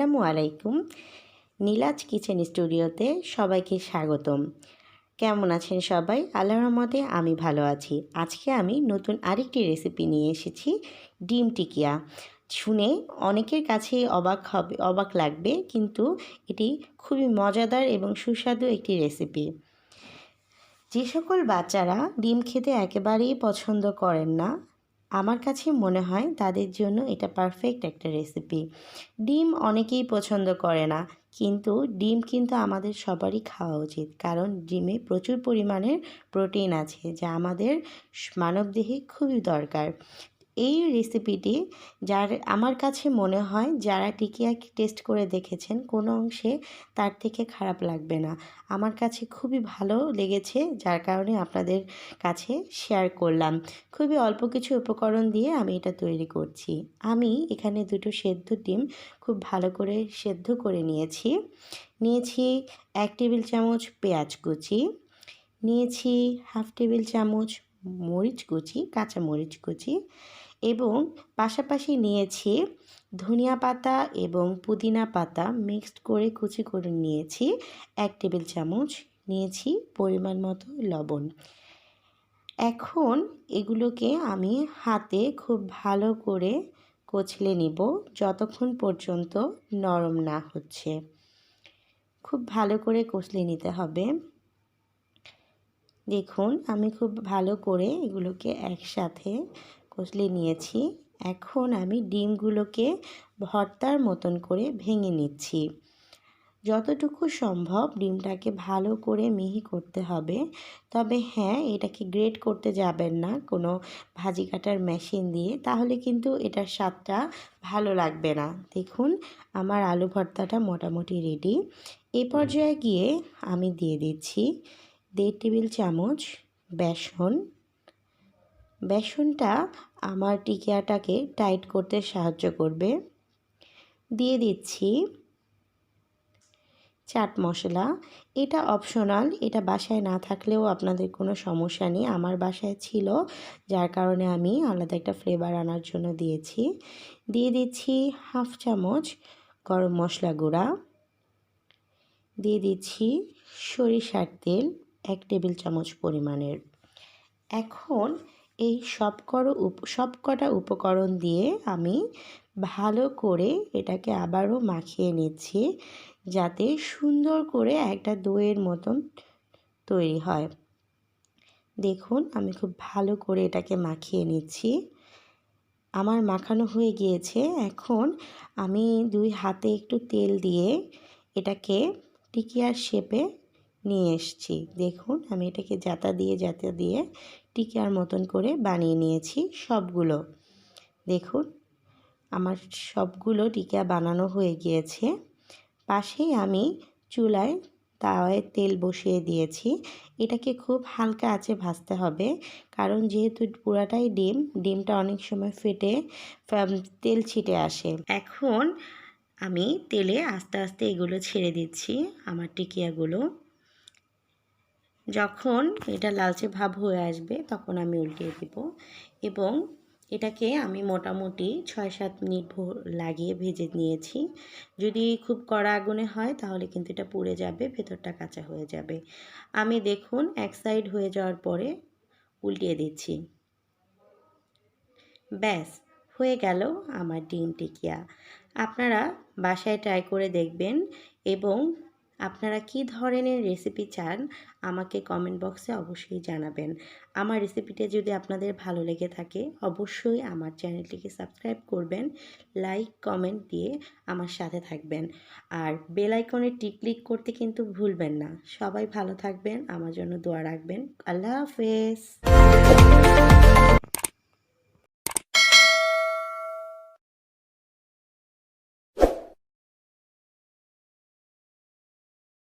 আসসালামু আলাইকুম। নীলাজ কিচেন স্টুডিওতে সবাইকে স্বাগতম। কেমন আছেন সবাই? আল্লাহর রহমতে আমি ভালো আছি। আজকে আমি নতুন আরেকটি রেসিপি নিয়ে এসেছি, ডিম টিকিয়া। শুনে অনেকের কাছেই অবাক লাগবে, কিন্তু এটি খুবই মজাদার এবং সুস্বাদু একটি রেসিপি। যে সকল বাচ্চারা ডিম খেতে একেবারেই পছন্দ করেন না, আমার কাছে মনে হয় তাদের জন্য এটা পারফেক্ট একটা রেসিপি। ডিম অনেকেই পছন্দ করে না, কিন্তু ডিম কিন্তু আমাদের সবারই খাওয়া উচিত, কারণ ডিমে প্রচুর পরিমাণের প্রোটিন আছে, যা আমাদের মানবদেহে খুবই দরকার। এই রেসিপিটি আমার কাছে মনে হয় যারা টিকিয়া টেস্ট করে দেখেছেন, কোনো অংশে তার থেকে খারাপ লাগবে না। আমার কাছে খুবই ভালো লেগেছে, যার কারণে আপনাদের কাছে শেয়ার করলাম। খুবই অল্প কিছু উপকরণ দিয়ে আমি এটা তৈরি করছি। আমি এখানে দুটো সেদ্ধ ডিম খুব ভালো করে সেদ্ধ করে নিয়েছি। 1 টেবিল চামচ পেঁয়াজ কুচি, নিয়েছি 1/2 টেবিল চামচ মরিচ কুচি, কাঁচা মরিচ কুচি, এবং পাশাপাশি নিয়েছি ধনিয়া পাতা এবং পুদিনা পাতা মিক্সড করে কুচি করে নিয়েছি 1 টেবিল চামচ, নিয়েছি পরিমাণ মতো লবণ। এখন এগুলোকে আমি হাতে খুব ভালো করে কচলে নিব, যতক্ষণ পর্যন্ত নরম না হচ্ছে। খুব ভালো করে কচলে নিতে হবে। দেখুন, আমি খুব ভালো করে এগুলোকে একসাথে কচলে নিয়েছি। এখন আমি ডিমগুলোকে ভর্তার মতন করে ভেঙে নিচ্ছি। যতটুকু সম্ভব ডিমটাকে ভালো করে মিহি করতে হবে। তবে হ্যাঁ, এটাকে গ্রেট করতে যাবেন না কোনো ভাজি কাটার মেশিন দিয়ে, তাহলে কিন্তু এটার স্বাদটা ভালো লাগবে না। দেখুন, আমার আলু ভর্তাটা মোটামুটি রেডি। এই পর্যায়ে গিয়ে আমি দিয়ে দিচ্ছি 1.5 টেবিল চামচ বেসন। বেসনটা আমার টিকিয়াটাকে টাইট করতে সাহায্য করবে। দিয়ে দিচ্ছি চাট মশলা। এটা অপশনাল, এটা বাসায় না থাকলেও আপনাদের কোনো সমস্যা নেই। আমার বাসায় ছিল, যার কারণে আমি আলাদা একটা ফ্লেভার আনার জন্য দিয়েছি। দিয়ে দিচ্ছি 1/2 চামচ গরম মশলা গুঁড়া। দিয়ে দিচ্ছি সরিষার তেল 1 টেবিল চামচ পরিমাণের। এখন এই সবকটা উপকরণ দিয়ে আমি ভালো করে এটাকে আবারও মাখিয়ে নিচ্ছি, যাতে সুন্দর করে একটা দইয়ের মতন তৈরি হয়। দেখুন, আমি খুব ভালো করে এটাকে মাখিয়ে নিচ্ছি। আমার মাখানো হয়ে গিয়েছে। এখন আমি 2 হাতে একটু তেল দিয়ে এটাকে টিকিয়ার শেপে নিয়ে এসেছি। দেখুন, আমি এটাকে জাতা দিয়ে টিকিয়ার মতন করে বানিয়ে নিয়েছি সবগুলো। দেখুন, আমার সবগুলো টিকিয়া বানানো হয়ে গিয়েছে। পাশেই আমি চুলায় তাওয়ায় তেল বসিয়ে দিয়েছি। এটাকে খুব হালকা আঁচে ভাজতে হবে, কারণ যেহেতু পুরাটাই ডিমটা অনেক সময় ফেটে তেল ছিটে আসে। এখন আমি তেলে আস্তে আস্তে এগুলো ছেড়ে দিচ্ছি, আমার টিকিয়াগুলো। যখন এটা লালচে ভাব হয়ে আসবে, তখন আমি উল্টিয়ে দেব, এবং এটাকে আমি মোটামুটি 6-7 মিনিট লাগিয়ে ভেজে নিয়েছি। যদি খুব কড়া আগুনে হয় তাহলে কিন্তু এটা পুড়ে যাবে, ভেতরটা কাঁচা হয়ে যাবে। আমি দেখুন এক সাইড হয়ে যাওয়ার পরে উল্টিয়ে দিচ্ছি। ব্যাস, হয়ে গেল আমার ডিম টিকিয়া। আপনারা বাসায় ট্রাই করে দেখবেন, এবং আপনারা কী ধরনের রেসিপি চান আমাকে কমেন্ট বক্সে অবশ্যই জানাবেন। আমার রেসিপিটা যদি আপনাদের ভালো লেগে থাকে, অবশ্যই আমার চ্যানেলটিকে সাবস্ক্রাইব করবেন, লাইক কমেন্ট দিয়ে আমার সাথে থাকবেন, আর বেল আইকনে ক্লিক করতে কিন্তু ভুলবেন না। সবাই ভালো থাকবেন, আমার জন্য দোয়া রাখবেন। আল্লাহ হাফেজ।